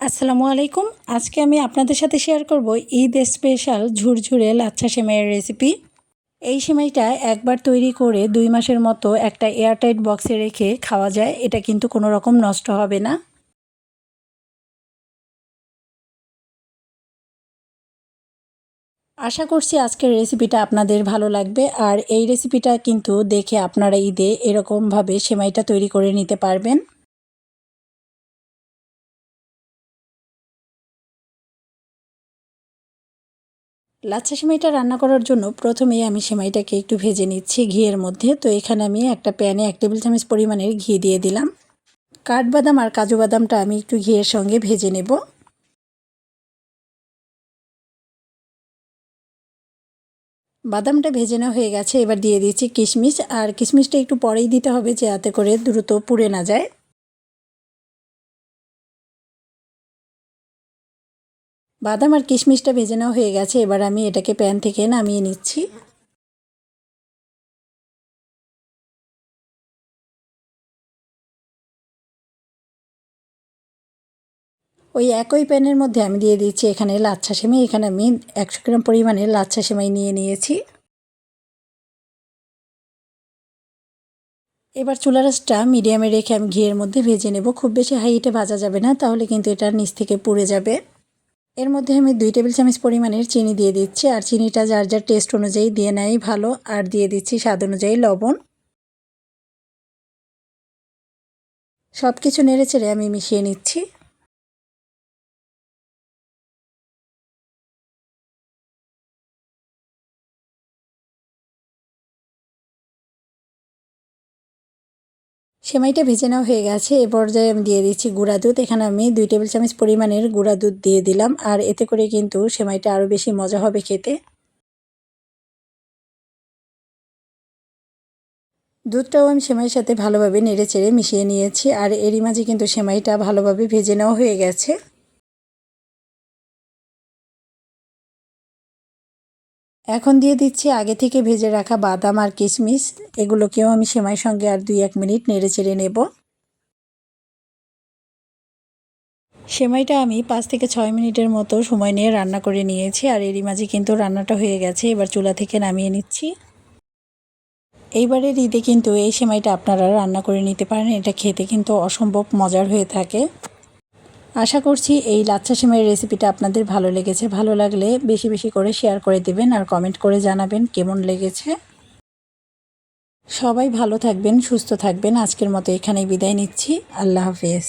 আসসালামু আলাইকুম। আজকে আমি আপনাদের সাথে শেয়ার করব ঈদ স্পেশাল ঝুরঝুরে লাচ্ছা সেমাইয়ের রেসিপি। এই সেমাইটা একবার তৈরি করে 2 মাসের মতো একটা এয়ারটাইট বক্সে রেখে খাওয়া যায়। এটা কিন্তু কোনো রকম নষ্ট হবে না। আশা করছি আজকের রেসিপিটা আপনাদের ভালো লাগবে। আর এই রেসিপিটা কিন্তু দেখে আপনারা ঈদে এরকমভাবে সেমাইটা তৈরি করে নিতে পারবেন। লাচ্ছা সেমাইটা রান্না করার জন্য প্রথমেই আমি সেমাইটাকে একটু ভেজে নিচ্ছি ঘিয়ের মধ্যে। তো এখানে আমি একটা প্যানে 1 টেবিল চামচ পরিমাণের ঘি দিয়ে দিলাম। কাঠবাদাম আর কাজু বাদামটা আমি একটু ঘিয়ের সঙ্গে ভেজে নেব। বাদামটা ভেজে নেওয়া হয়ে গেছে, এবার দিয়ে দিচ্ছি কিশমিশ। আর কিশমিশটা একটু পরেই দিতে হবে যাতে করে দ্রুত পুড়ে না যায়। বাদাম আর কিশমিশটা ভেজে নেওয়া হয়ে গেছে, এবার আমি এটাকে প্যান থেকে নামিয়ে নিচ্ছি। ওই একই প্যানের মধ্যে আমি দিয়ে দিচ্ছি এখানে লাচ্ছা সেমাই। এখানে আমি 100 গ্রাম পরিমাণের লাচ্ছা সেমাই নিয়ে নিয়েছি। এবার চুলার আঁচটা মিডিয়ামে রেখে আমি ঘিয়ের মধ্যে ভেজে নেব। খুব বেশি হাই হিটে ভাজা যাবে না, তাহলে কিন্তু এটা নিচ থেকে পুড়ে যাবে। এর মধ্যে আমি 2 টেবিল চামচ পরিমাণের চিনি দিয়ে দিচ্ছি। আর চিনিটা যার যার টেস্ট অনুযায়ী দিয়ে নেয় ভালো। আর দিয়ে দিচ্ছি স্বাদ অনুযায়ী লবণ। সব কিছু নেড়েচেড়ে আমি মিশিয়ে নিচ্ছি। সেমাইটা ভেজে নেওয়া হয়ে গেছে। এ পর্যায়ে আমি দিয়ে দিচ্ছি গুঁড়া দুধ। এখানে আমি 2 টেবিল চামচ পরিমাণের গুঁড়া দুধ দিয়ে দিলাম। আর এতে করে কিন্তু সেমাইটা আরও বেশি মজা হবে খেতে। দুধটাও আমি সেমাইয়ের সাথে ভালোভাবে নেড়েচেড়ে মিশিয়ে নিয়েছি। আর এরই মাঝে কিন্তু সেমাইটা ভালোভাবে ভেজে নেওয়া হয়ে গেছে। এখন দিয়ে দিচ্ছি আগে থেকে ভেজে রাখা বাদাম আর কিশমিশ। এগুলোকেও আমি সেমাইয়ের সঙ্গে আর 2-1 মিনিট নেড়েচেড়ে নেব। সেমাইটা আমি 5 থেকে 6 মিনিটের মতো সময় নিয়ে রান্না করে নিয়েছি। আর এরই মাঝে কিন্তু রান্নাটা হয়ে গেছে। এবার চুলা থেকে নামিয়ে নিচ্ছি। এইবারের ঈদে কিন্তু এই সেমাইটা আপনারা রান্না করে নিতে পারেন। এটা খেতে কিন্তু অসম্ভব মজার হয়ে থাকে। আশা করছি এই লাচ্ছা সেমাইয়ের রেসিপিটা আপনাদের ভালো লেগেছে। ভালো লাগলে বেশি বেশি করে শেয়ার করে দেবেন আর কমেন্ট করে জানাবেন কেমন লেগেছে। সবাই ভালো থাকবেন, সুস্থ থাকবেন। আজকের মতো এখানেই বিদায় নিচ্ছি। আল্লাহ হাফেজ।